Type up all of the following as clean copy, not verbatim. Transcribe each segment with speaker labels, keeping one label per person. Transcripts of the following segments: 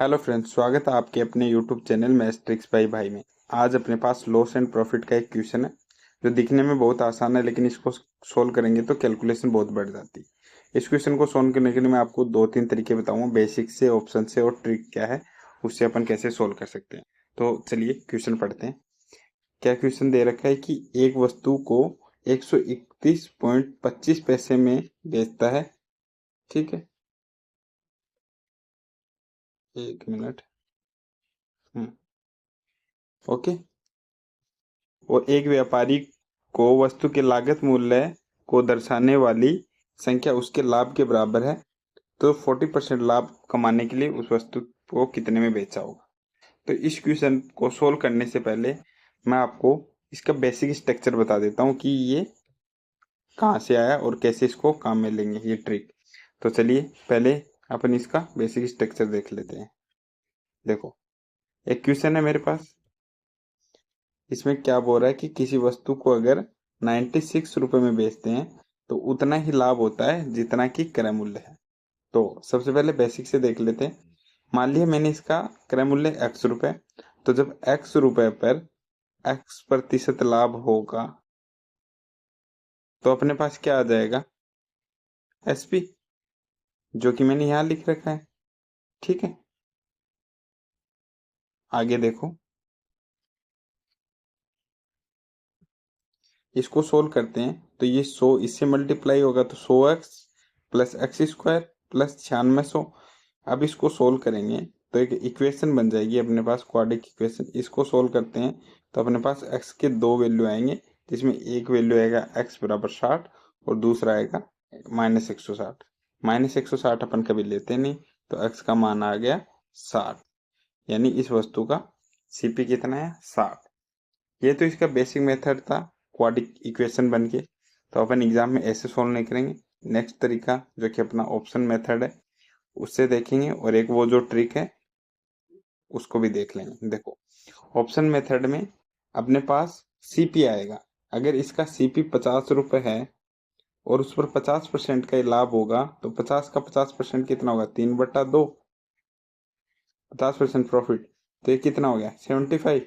Speaker 1: Hello friends, स्वागत है आपके अपने यूट्यूब चैनल मैथ्स बाई भाई में। आज अपने पास लॉस एंड प्रॉफिट का एक क्वेश्चन है जो दिखने में बहुत आसान है, लेकिन इसको सोल्व करेंगे तो कैलकुलेशन बहुत बढ़ जाती है। इस क्वेश्चन को सोल्व करने के लिए मैं आपको 2-3 तरीके बताऊंगा, बेसिक से, ऑप्शन से और ट्रिक क्या है उससे अपन कैसे सोल्व कर सकते हैं। तो चलिए क्वेश्चन पढ़ते हैं। क्या क्वेश्चन दे रखा है कि एक वस्तु को 131.25 पैसे में बेचता है। ठीक है, एक मिनट। ओके। और एक व्यापारी को वस्तु के लागत मूल्य को दर्शाने वाली संख्या उसके लाभ के बराबर है, तो 40% लाभ कमाने के लिए उस वस्तु को कितने में बेचा होगा। तो इस क्वेश्चन को सोल्व करने से पहले मैं आपको इसका बेसिक स्ट्रक्चर बता देता हूँ कि ये कहाँ से आया और कैसे इसको काम में लेंगे, ये ट्रिक। तो चलिए पहले अपन इसका बेसिक स्ट्रक्चर देख लेते हैं। देखो, एक क्वेश्चन है मेरे पास। इसमें क्या बोल रहा है कि किसी वस्तु को अगर 96 रुपए में बेचते हैं तो उतना ही लाभ होता है जितना कि क्रय मूल्य है। तो सबसे पहले बेसिक से देख लेते हैं। मान लिया मैंने इसका क्रय मूल्य x रुपए, तो जब x रुपए पर x% लाभ होगा तो अपने पास क्या आ जाएगा, SP, जो कि मैंने यहां लिख रखा है। ठीक है, आगे देखो, इसको सोल्व करते हैं तो ये 100 इससे मल्टीप्लाई होगा तो 100x प्लस x² प्लस 9600। अब इसको सोल्व करेंगे तो एक इक्वेशन बन जाएगी अपने पास, क्वाड्रिक इक्वेशन। इसको सोल्व करते हैं तो अपने पास x के दो वैल्यू आएंगे, जिसमें एक वैल्यू आएगा x बराबर 60 और दूसरा आएगा -160। -160 अपन कभी लेते नहीं, तो x का मान आ गया 60, यानी इस वस्तु का CP कितना है, 60। ये तो इसका बेसिक मेथड था, क्वाड्रिक इक्वेशन बन के। तो अपन एग्जाम में ऐसे सोल्व नहीं करेंगे। नेक्स्ट तरीका जो कि अपना ऑप्शन मेथड है उससे देखेंगे, और एक वो जो ट्रिक है उसको भी देख लेंगे। देखो, ऑप्शन मेथड में अपने पास CP आएगा। अगर इसका CP 50 रुपए है और उस पर 50% का लाभ होगा तो 50 का 50% कितना होगा, 3/2। 50% प्रॉफिट, तो ये कितना हो गया, 75।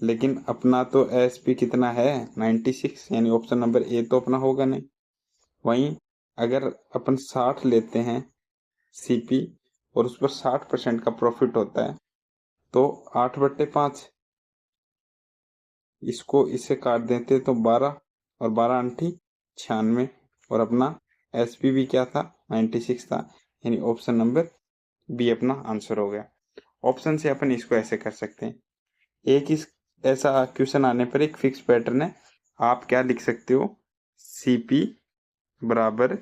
Speaker 1: लेकिन अपना तो SP कितना है, 96, यानी ऑप्शन नंबर ए तो अपना होगा नहीं। वहीं अगर अपन 60 लेते हैं CP और उस पर 60% का प्रॉफिट होता है तो 8/5, इसको इससे काट देते तो 12 और 12×8 96, और अपना SP भी क्या था, 96 था, यानी ऑप्शन नंबर बी अपना आंसर हो गया। ऑप्शन से अपन इसको ऐसे कर सकते हैं। एक इस ऐसा क्वेश्चन आने पर एक फिक्स पैटर्न है, आप क्या लिख सकते हो, CP बराबर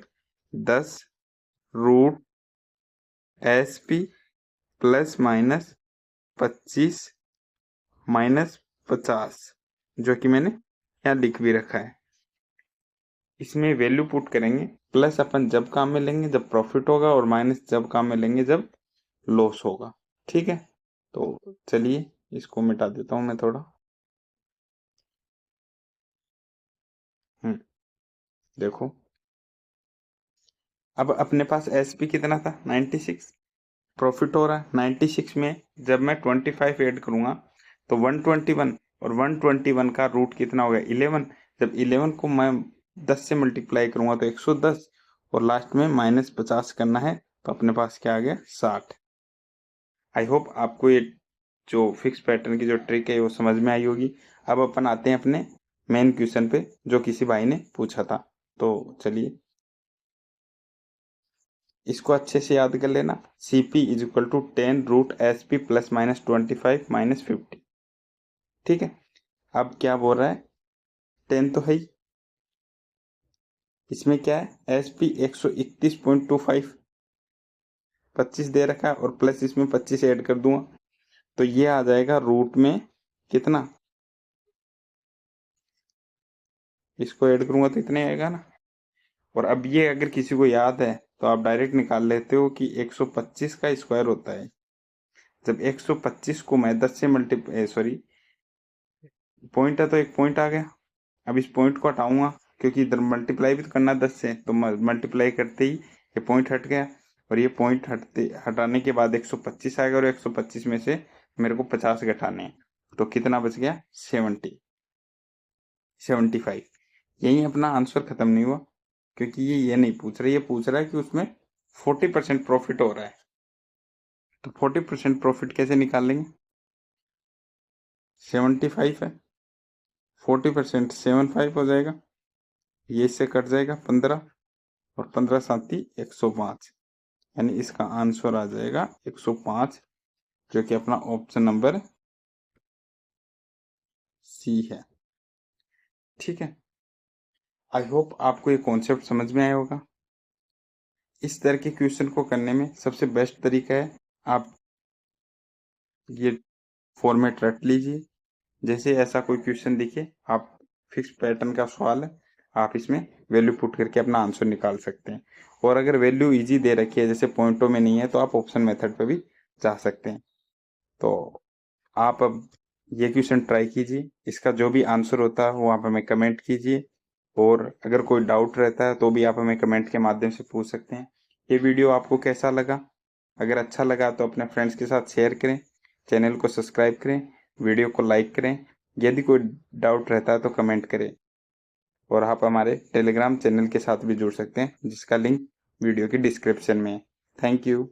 Speaker 1: 10√SP प्लस माइनस 25 माइनस 50, जो कि मैंने यहाँ लिख भी रखा है। इसमें वैल्यू पुट करेंगे, प्लस अपन जब काम में लेंगे जब प्रॉफिट होगा, और माइनस जब काम में लेंगे जब लॉस होगा। ठीक है, तो चलिए इसको मिटा देता हूं मैं थोड़ा। देखो, अब अपने पास SP कितना था, 96। प्रॉफिट हो रहा है 96 में, जब मैं 25 ऐड करूंगा तो 121, और 121 का रूट कितना हो गया, 11। जब 11 को मैं 10 से मल्टीप्लाई करूंगा तो 110, और लास्ट में -50 करना है तो अपने पास क्या आ गया, 60। आई होप आपको ये जो फिक्स पैटर्न की जो ट्रिक है वो समझ में आई होगी। अब अपन आते हैं अपने मेन क्वेश्चन पे जो किसी भाई ने पूछा था। तो चलिए इसको अच्छे से याद कर लेना। CP = 10√SP plus minus 25 minus 50। ठीक है, अब क्या बोल रहा है, 10 तो है ही, इसमें क्या है, SP 131.25, 25 दे रखा है, और प्लस इसमें 25 ऐड कर दूंगा तो ये आ जाएगा रूट में कितना, इसको ऐड करूंगा तो इतने आएगा ना। और अब ये अगर किसी को याद है तो आप डायरेक्ट निकाल लेते हो कि 125 का स्क्वायर होता है। जब 125 को मैं 10 से सॉरी, पॉइंट है तो एक पॉइंट आ गया। अब इस पॉइंट को हटाऊंगा क्योंकि इधर मल्टीप्लाई भी तो करना है 10 से, तो मल्टीप्लाई करते ही ये पॉइंट हट गया। और ये पॉइंट हटाने के बाद 125 आएगा और 125 में से मेरे को 50 घटाने हैं, तो कितना बच गया? 75। यही अपना आंसर खत्म नहीं हुआ, क्योंकि ये नहीं पूछ रहा, ये पूछ रहा है कि उसमें 40% प्रॉफिट हो रहा है। तो 40% प्रॉफिट कैसे निकाल लेंगे? 75 है, 40% 75 हो जाएगा, ये इससे कट जाएगा 15 और 15 साथी 105, यानी इसका आंसर आ जाएगा 105, जो कि अपना ऑप्शन नंबर सी है। ठीक है, आई होप आपको ये कॉन्सेप्ट समझ में आया होगा। इस तरह के क्वेश्चन को करने में सबसे बेस्ट तरीका है, आप ये फॉर्मेट रट लीजिए। जैसे ऐसा कोई क्वेश्चन दिखे, आप फिक्स पैटर्न का सवाल है, आप इसमें वैल्यू पुट करके अपना आंसर निकाल सकते हैं। और अगर वैल्यू इजी दे रखी है, जैसे पॉइंटों में नहीं है, तो आप ऑप्शन मेथड पे भी जा सकते हैं। तो आप अब ये क्वेश्चन ट्राई कीजिए, इसका जो भी आंसर होता है वो आप हमें कमेंट कीजिए, और अगर कोई डाउट रहता है तो भी आप हमें कमेंट के माध्यम से पूछ सकते हैं। ये वीडियो आपको कैसा लगा? अगर अच्छा लगा तो अपने फ्रेंड्स के साथ शेयर करें, चैनल को सब्सक्राइब करें, वीडियो को लाइक करें। यदि कोई डाउट रहता है तो कमेंट करें, और आप हमारे टेलीग्राम चैनल के साथ भी जुड़ सकते हैं, जिसका लिंक वीडियो की डिस्क्रिप्शन में है। Thank you.